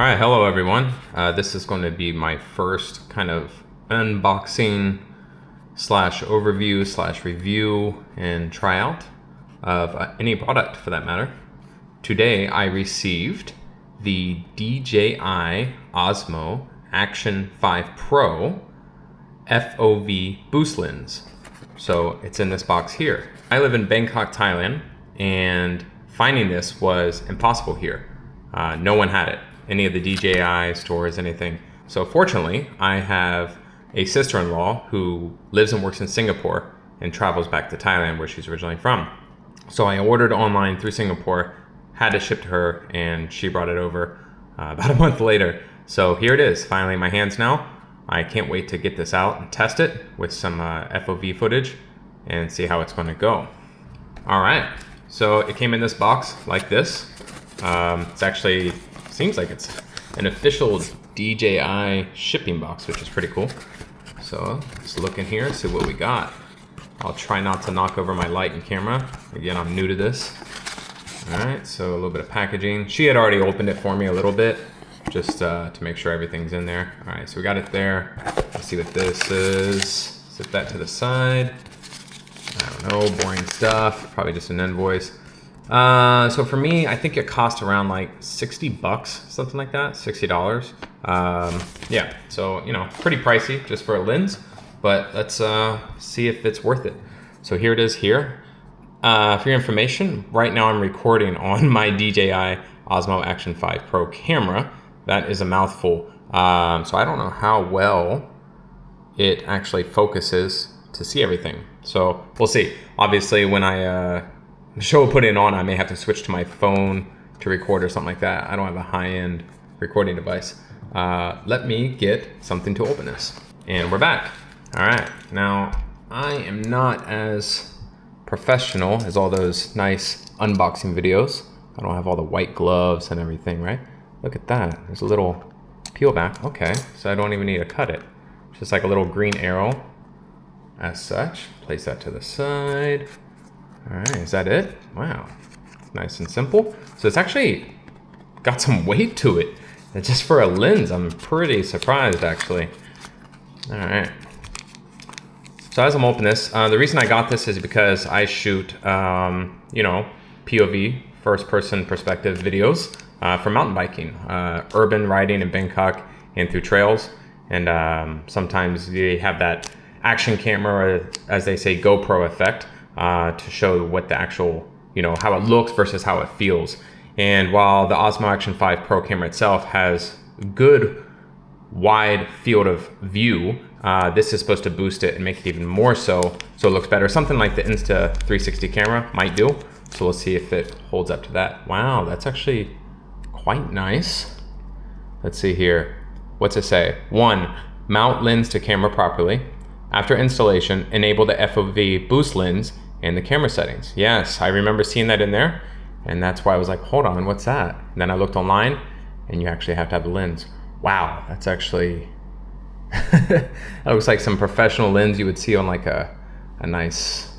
All right, hello everyone. This is going to be my first kind of unboxing slash overview slash review and tryout of any product for that matter. Today I received the DJI Osmo Action 5 Pro FOV Boost Lens. So it's in this box here. I live in Bangkok, Thailand, and finding this was impossible here. No one had it. Any of the DJI stores, anything. So fortunately, I have a sister-in-law who lives and works in Singapore and travels back to Thailand where she's originally from. So I ordered online through Singapore, had it shipped to her, and she brought it over about a month later. So here it is, finally in my hands now. I can't wait to get this out and test it with some FOV footage and see how it's gonna go. All right, so it came in this box like this. It's actually, seems like it's an official DJI shipping box, which is pretty cool. So let's look in here, see what we got. I'll try not to knock over my light and camera. Again, I'm new to this. All right, so a little bit of packaging. She had already opened it for me a little bit, just to make sure everything's in there. All right, so we got it there. Let's see what this is. Set that to the side. I don't know, boring stuff. Probably just an invoice. So for me, I think it cost around like 60 bucks, something like that, $60. Yeah, so, you know, pretty pricey just for a lens, but let's see if it's worth it. So here it is here. For your information, right now I'm recording on my DJI Osmo Action 5 Pro camera. That is a mouthful. So I don't know how well it actually focuses to see everything. So we'll see. Obviously, when I put it on, I may have to switch to my phone to record or something like that. I don't have a high-end recording device. Let me get something to open this. And we're back. All right, now I am not as professional as all those nice unboxing videos. I don't have all the white gloves and everything, right? Look at that, there's a little peel back. Okay, so I don't even need to cut it. It's just like a little green arrow as such. Place that to the side. All right, is that it? Wow, nice and simple. So it's actually got some weight to it. And just for a lens, I'm pretty surprised actually. All right. So as I'm opening this, the reason I got this is because I shoot, you know, POV, first person perspective videos for mountain biking, urban riding in Bangkok and through trails. And sometimes they have that action camera, or as they say, GoPro effect. To show what the actual, you know, how it looks versus how it feels. And while the Osmo Action 5 Pro camera itself has good wide field of view, this is supposed to boost it and make it even more so it looks better. Something like the Insta360 camera might do. So we'll see if it holds up to that. Wow, that's actually quite nice. Let's see here. What's it say? 1, mount lens to camera properly. After installation, enable the FOV Boost Lens in the camera settings. Yes, I remember seeing that in there, and that's why I was like, hold on, what's that? And then I looked online, and you actually have to have the lens. Wow, that's actually, that looks like some professional lens you would see on like a nice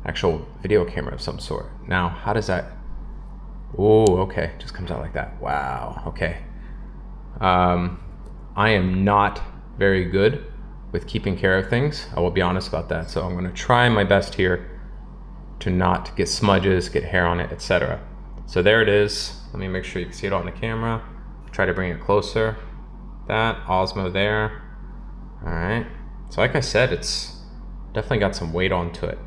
actual video camera of some sort. Now, how does that, oh, okay, just comes out like that. Wow, okay. I am not very good with keeping care of things. I will be honest about that. So I'm gonna try my best here to not get smudges, get hair on it, etc. So there it is. Let me make sure you can see it on the camera. Try to bring it closer. That, Osmo there. All right, so like I said, it's definitely got some weight onto it.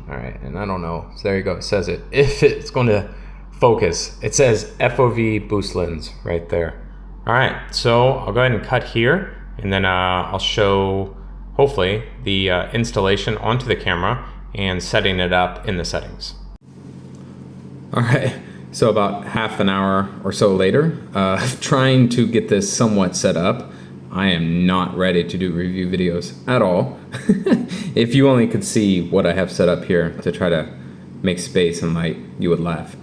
All right, and I don't know, so there you go, it says it. If it's gonna focus, it says FOV Boost Lens right there. All right, so I'll go ahead and cut here. And then I'll show, hopefully, the installation onto the camera and setting it up in the settings. All right, so about half an hour or so later, trying to get this somewhat set up. I am not ready to do review videos at all. If you only could see what I have set up here to try to make space and light, you would laugh.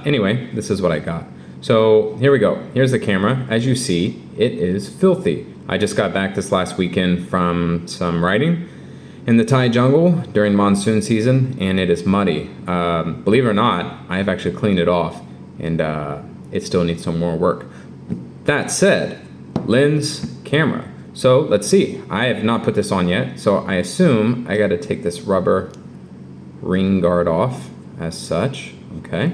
Anyway, this is what I got. So here we go. Here's the camera. As you see, it is filthy. I just got back this last weekend from some riding in the Thai jungle during monsoon season, and it is muddy. Believe it or not, I have actually cleaned it off, and it still needs some more work. That said, lens, camera. So let's see, I have not put this on yet, so I assume I gotta take this rubber ring guard off as such, okay?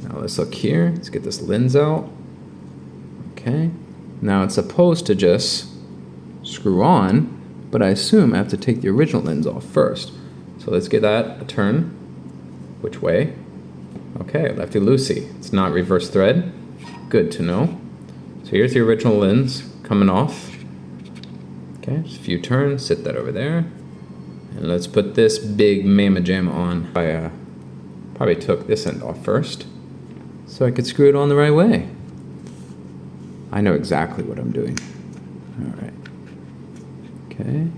Now let's look here, let's get this lens out, okay? Now it's supposed to just screw on, but I assume I have to take the original lens off first. So let's get that a turn. Which way? Okay, lefty loosey. It's not reverse thread. Good to know. So here's the original lens coming off. Okay, just a few turns, sit that over there. And let's put this big mamma jamma on. I probably took this end off first so I could screw it on the right way. I know exactly what I'm doing. All right. Okay.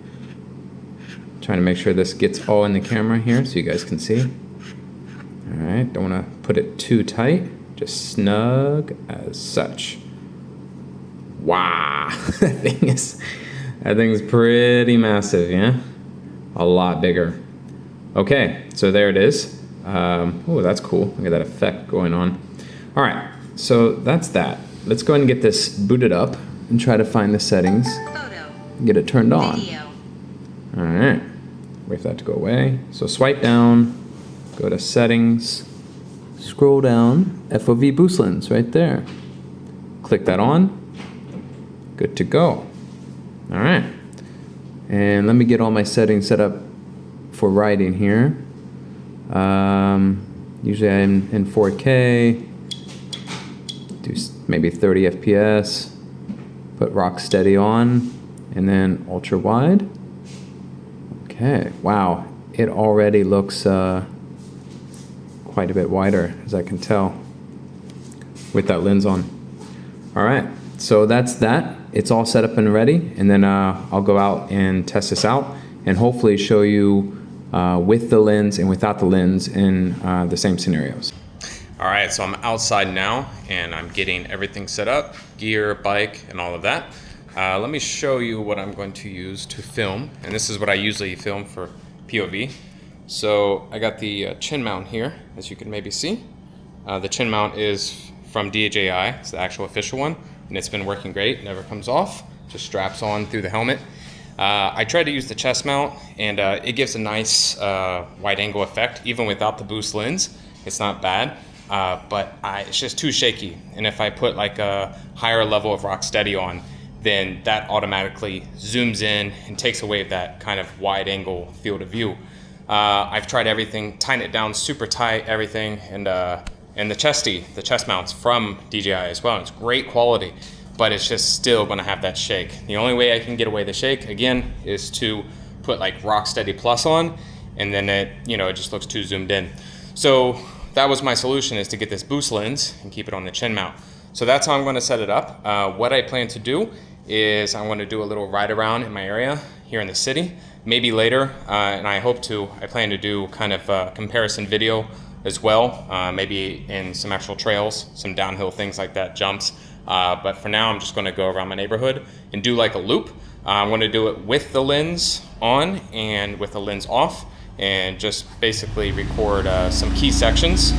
Trying to make sure this gets all in the camera here so you guys can see. All right, don't want to put it too tight, just snug as such. Wow, that thing's pretty massive, yeah? A lot bigger. Okay, so there it is. Oh, that's cool. Look at that effect going on. All right, so that's that. Let's go ahead and get this booted up and try to find the settings. Photo. Get it turned on. Video. All right, wait for that to go away. So swipe down, go to settings, scroll down, FOV Boost Lens right there. Click that on, good to go. All right, and let me get all my settings set up for writing here. Usually I'm in 4K, do maybe 30 FPS, put rock steady on, and then ultra wide. Okay, wow, it already looks quite a bit wider, as I can tell, with that lens on. All right, so that's that. It's all set up and ready, and then I'll go out and test this out and hopefully show you with the lens and without the lens in the same scenarios. All right, so I'm outside now and I'm getting everything set up, gear, bike, and all of that. Let me show you what I'm going to use to film, and this is what I usually film for POV. So I got the chin mount here, as you can maybe see. The chin mount is from DJI, it's the actual official one, and it's been working great, never comes off, just straps on through the helmet. I tried to use the chest mount, and it gives a nice wide angle effect, even without the boost lens. It's not bad, but it's just too shaky. And if I put like a higher level of rock steady on, then that automatically zooms in and takes away that kind of wide angle field of view. I've tried everything, tighten it down super tight, everything, and the chest mounts from DJI as well. It's great quality, but it's just still gonna have that shake. The only way I can get away the shake, again, is to put like Rocksteady Plus on, and then it just looks too zoomed in. So that was my solution, is to get this boost lens and keep it on the chin mount. So that's how I'm gonna set it up. What I plan to do is I'm gonna do a little ride around in my area here in the city. Maybe later, and I plan to do kind of a comparison video as well, maybe in some actual trails, some downhill things like that, jumps. But for now, I'm just gonna go around my neighborhood and do like a loop. I'm gonna do it with the lens on and with the lens off, and just basically record some key sections,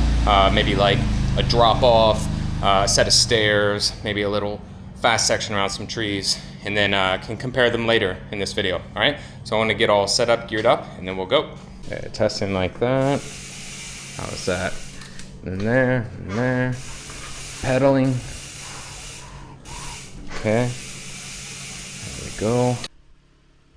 maybe like a drop off, a set of stairs, maybe a little fast section around some trees, and then can compare them later in this video. All right, so I want to get all set up, geared up, and then we'll go. Okay, testing like that. How's that? And there, pedaling. Okay, there we go.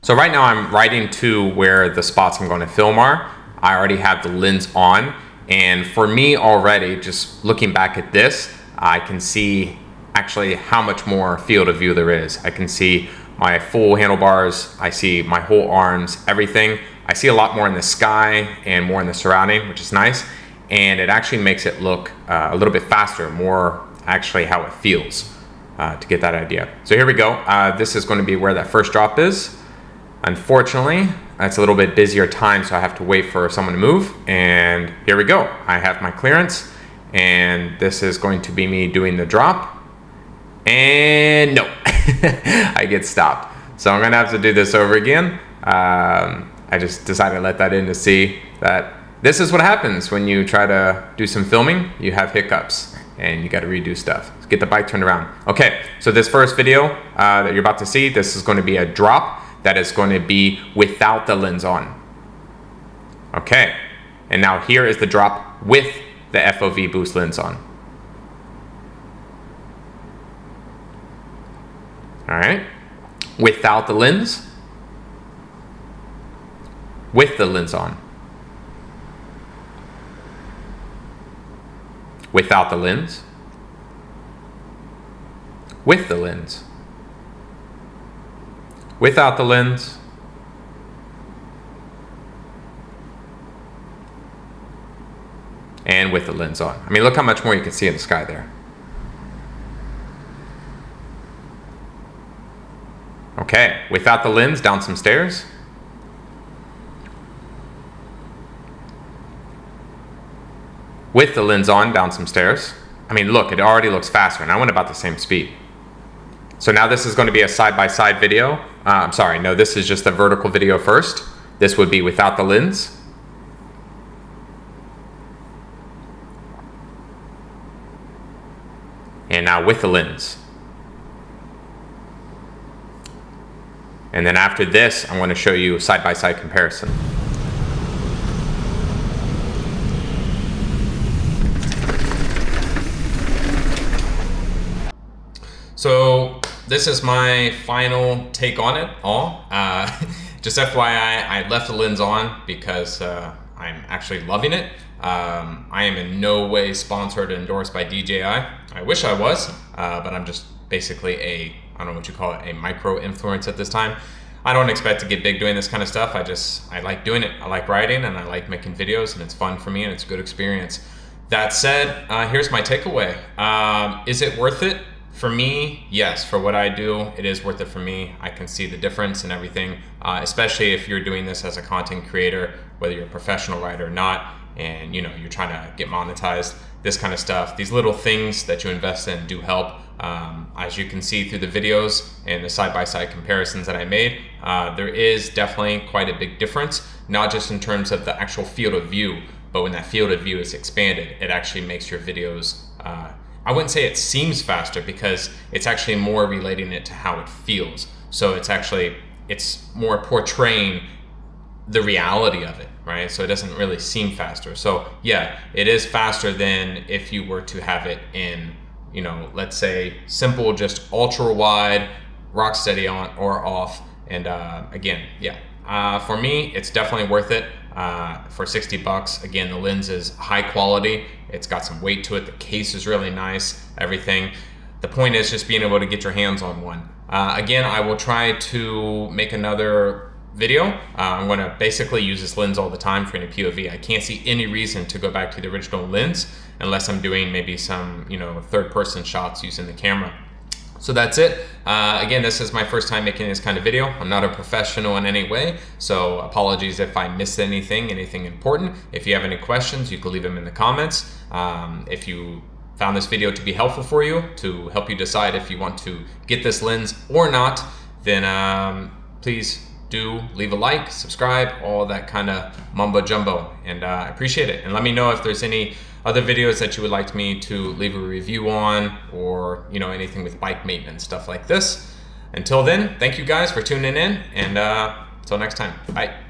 So right now I'm riding to where the spots I'm going to film are. I already have the lens on, and for me already, just looking back at this, I can see actually how much more field of view there is. I can see my full handlebars, I see my whole arms, everything. I see a lot more in the sky and more in the surrounding, which is nice. And it actually makes it look a little bit faster, more actually how it feels, to get that idea. So here we go. This is going to be where that first drop is. Unfortunately, it's a little bit busier time, so I have to wait for someone to move. And here we go. I have my clearance, and this is going to be me doing the drop. And no, I get stopped. So I'm gonna have to do this over again. I just decided to let that in to see that this is what happens when you try to do some filming. You have hiccups. and you got to redo stuff. Let's get the bike turned around. Okay, so this first video that you're about to see, this is going to be a drop that is going to be without the lens on. Okay, and now here is the drop with the FOV Boost Lens on. All right, without the lens, with the lens on. Without the lens, with the lens, without the lens, and with the lens on. I mean, look how much more you can see in the sky there. Okay, without the lens, down some stairs. With the lens on, down some stairs. I mean, look, it already looks faster, and I went about the same speed. So now this is going to be a side-by-side video. I'm sorry, no, this is just a vertical video first. This would be without the lens. And now with the lens. And then after this, I'm going to show you a side-by-side comparison. So this is my final take on it all. Just FYI, I left the lens on because I'm actually loving it. I am in no way sponsored or endorsed by DJI. I wish I was, but I'm just basically I don't know what you call it, a micro influencer at this time. I don't expect to get big doing this kind of stuff. I like doing it. I like writing and I like making videos, and it's fun for me and it's a good experience. That said, here's my takeaway. Is it worth it? For me, yes. For what I do, it is worth it for me. I can see the difference and everything, especially if you're doing this as a content creator, whether you're a professional writer or not, and you're trying to get monetized, this kind of stuff. These little things that you invest in do help. As you can see through the videos and the side-by-side comparisons that I made, there is definitely quite a big difference, not just in terms of the actual field of view, but when that field of view is expanded, it actually makes your videos, I wouldn't say it seems faster, because it's actually more relating it to how it feels. So it's more portraying the reality of it, right? So it doesn't really seem faster. So yeah, it is faster than if you were to have it in, let's say simple, just ultra wide, rock steady on or off. And again, yeah, for me, it's definitely worth it. For 60 bucks. Again, the lens is high quality. It's got some weight to it. The case is really nice, everything. The point is just being able to get your hands on one. Again, I will try to make another video. I'm going to basically use this lens all the time for any POV. I can't see any reason to go back to the original lens unless I'm doing maybe some, third person shots using the camera. So that's it. Again, this is my first time making this kind of video. I'm not a professional in any way, so apologies if I missed anything important. If you have any questions, you can leave them in the comments. If you found this video to be helpful for you, to help you decide if you want to get this lens or not, then please do leave a like, subscribe, all that kind of mumbo jumbo, and I appreciate it. And let me know if there's any other videos that you would like me to leave a review on, or anything with bike maintenance, stuff like this. Until then, thank you guys for tuning in, and until next time, bye.